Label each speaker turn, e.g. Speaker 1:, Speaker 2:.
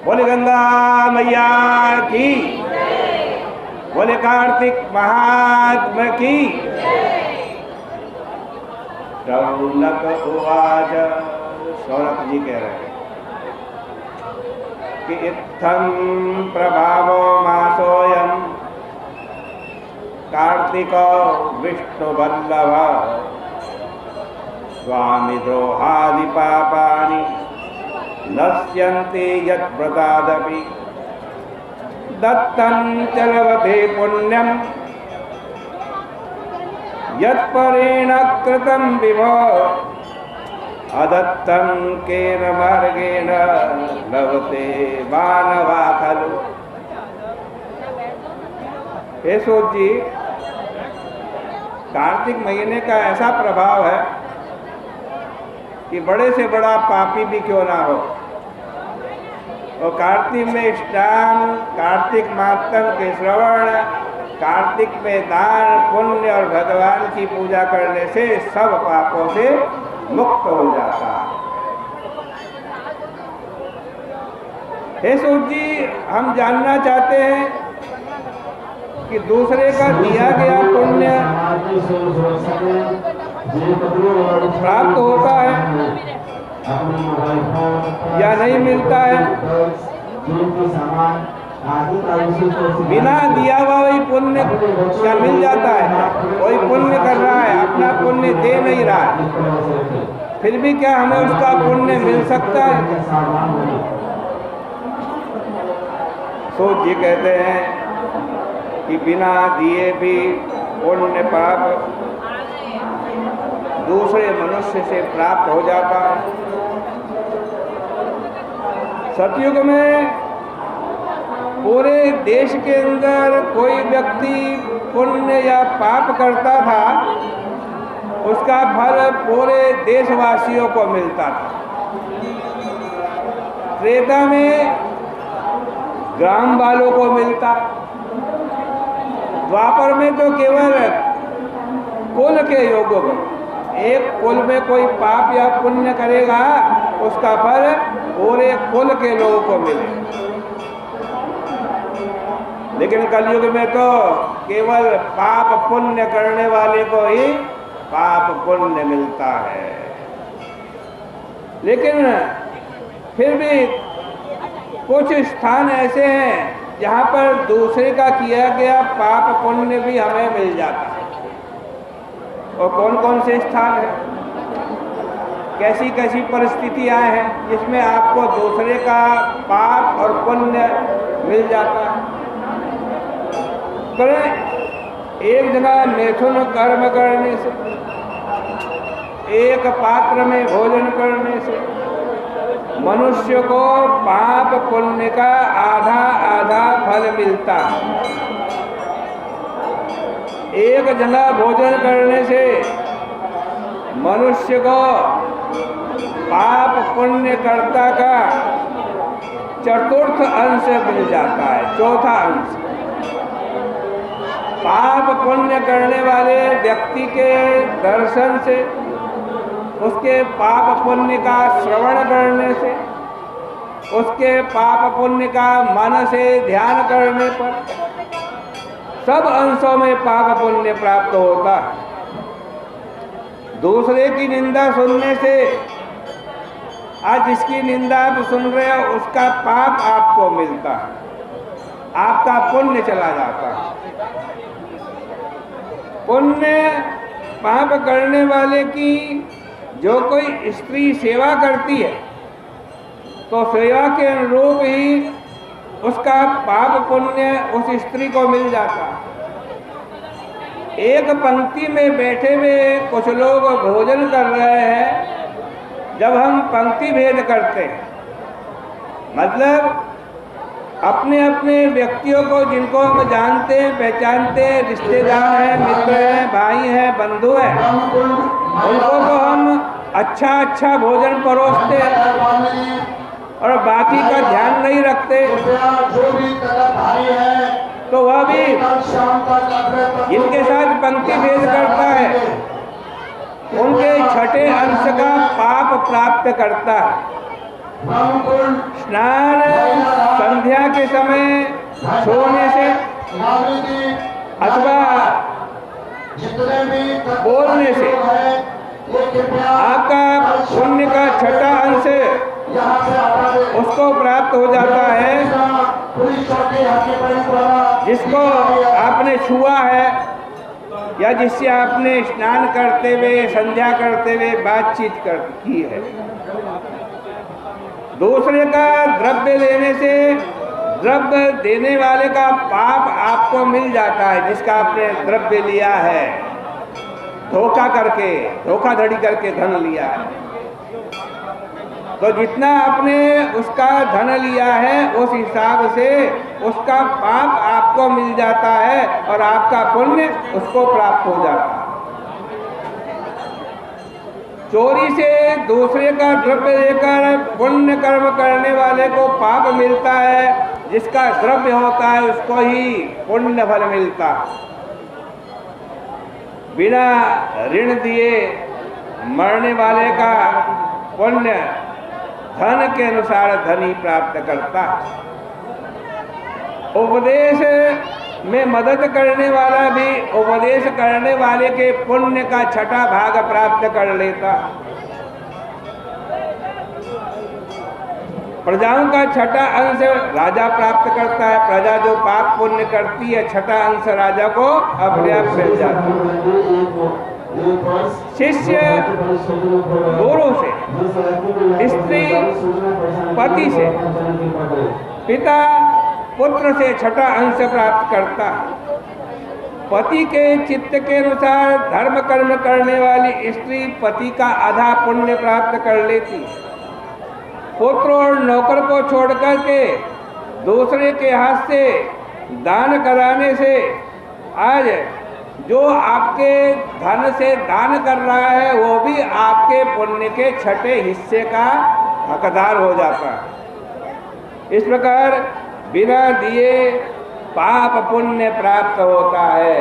Speaker 1: बोले गंगा मैया की, बोले कार्तिक महात्मा की। शौनक उवाच, शौनक जी कह रहे हैं कि इत्थं प्रभावो मासोऽयं कार्तिको विष्णुवल्लभ स्वामी द्रोहादि पापानि नश्यन्ति यद्व्रतादपि दत्तं च लभते पुण्यं यत्परेण कृतं विभो अदत्तं केन मार्गेण लभते मानवा खलु। हे सूत जी, कार्तिक महीने का ऐसा प्रभाव है कि बड़े से बड़ा पापी भी क्यों ना हो, और कार्तिक में स्नान, कार्तिक मातम के श्रवण, कार्तिक में दान पुण्य और भगवान की पूजा करने से सब पापों से मुक्त हो जाता है। हे सूत जी, हम जानना चाहते हैं कि दूसरे का दिया गया पुण्य प्राप्त होता है या नहीं मिलता है। बिना दिया हुआ वही पुण्य क्या मिल जाता है? कोई पुण्य कर रहा है, अपना पुण्य दे नहीं रहा है, फिर भी क्या हमें उसका पुण्य मिल सकता है? सूत जी कहते हैं कि बिना दिए भी पुण्य पाप दूसरे मनुष्य से प्राप्त हो जाता है। सतयुग में पूरे देश के अंदर कोई व्यक्ति पुण्य या पाप करता था, उसका फल पूरे देशवासियों को मिलता था। त्रेता में ग्राम वालों को मिलता, द्वापर में तो केवल कुल के योगों को, एक कुल में कोई पाप या पुण्य करेगा उसका फल पूरे कुल के लोगों को मिले। लेकिन कलयुग में तो केवल पाप पुण्य करने वाले को ही पाप पुण्य मिलता है। लेकिन फिर भी कुछ स्थान ऐसे हैं जहाँ पर दूसरे का किया गया पाप पुण्य भी हमें मिल जाता है। और कौन कौन से स्थान हैं, कैसी कैसी परिस्थितियाँ हैं जिसमें आपको दूसरे का पाप और पुण्य मिल जाता है? करें एक जगह मैथुन कर्म करने से, एक पात्र में भोजन करने से मनुष्य को पाप पुण्य का आधा आधा फल मिलता है। एक जगह भोजन करने से मनुष्य को पाप पुण्य कर्ता का चतुर्थ अंश मिल जाता है, चौथा अंश। पाप पुण्य करने वाले व्यक्ति के दर्शन से, उसके पाप पुण्य का श्रवण करने से, उसके पाप पुण्य का मन से ध्यान करने पर सब अंशों में पाप पुण्य प्राप्त होता है। दूसरे की निंदा सुनने से, आज जिसकी निंदा आप सुन रहे हो उसका पाप आपको मिलता है, आपका पुण्य चला जाता है। पुण्य पाप करने वाले की जो कोई स्त्री सेवा करती है तो सेवा के अनुरूप ही उसका पाप पुण्य उस स्त्री को मिल जाता है। एक पंक्ति में बैठे हुए कुछ लोग भोजन कर रहे हैं, जब हम पंक्ति भेद करते हैं, मतलब अपने अपने व्यक्तियों को जिनको हम जानते हैं पहचानते हैं, रिश्तेदार हैं, मित्र हैं, भाई हैं, बंधु हैं, उनको तो हम अच्छा अच्छा भोजन परोसते हैं और बाकी का ध्यान नहीं रखते। तो वह भी जिनके साथ पंक्ति भेद करता है उनके छठे अंश का पाप प्राप्त करता है। स्नान संध्या के समय सोने से अथवा बोलने से आपका पुण्य का छठा अंश उसको प्राप्त हो जाता है, जिसको आपने छुआ है या जिससे आपने स्नान करते हुए संध्या करते हुए बातचीत की है। दूसरे का द्रव्य लेने से द्रव्य देने वाले का पाप आपको मिल जाता है, जिसका आपने द्रव्य लिया है, धोखा करके, धोखाधड़ी करके धन लिया है। तो जितना आपने उसका धन लिया है उस हिसाब से उसका पाप आपको मिल जाता है और आपका पुण्य उसको प्राप्त हो जाता है। चोरी से दूसरे का द्रव्य लेकर पुण्य कर्म करने वाले को पाप मिलता है, जिसका द्रव्य होता है उसको ही पुण्य फल मिलता है। बिना ऋण दिए मरने वाले का पुण्य धन के अनुसार धनी प्राप्त करता है। उपदेश में मदद करने वाला भी उपदेश करने वाले के पुण्य का छठा भाग प्राप्त कर लेता। प्रजाओं का छठा अंश राजा प्राप्त करता है। प्रजा जो पाप पुण्य करती है, छठा अंश राजा को अपने आप मिल जाता है। शिष्य गुरु से, स्त्री पति से, पिता पुत्र से छठा अंश प्राप्त करता है। पति के चित्त के अनुसार धर्म कर्म करने वाली स्त्री पति का आधा पुण्य प्राप्त कर लेती। पुत्र और नौकर को छोड़कर के दूसरे के हाथ से दान कराने से आज जो आपके धन से दान कर रहा है वो भी आपके पुण्य के छठे हिस्से का हकदार हो जाता है। इस प्रकार बिना दिए पाप पुण्य प्राप्त होता है।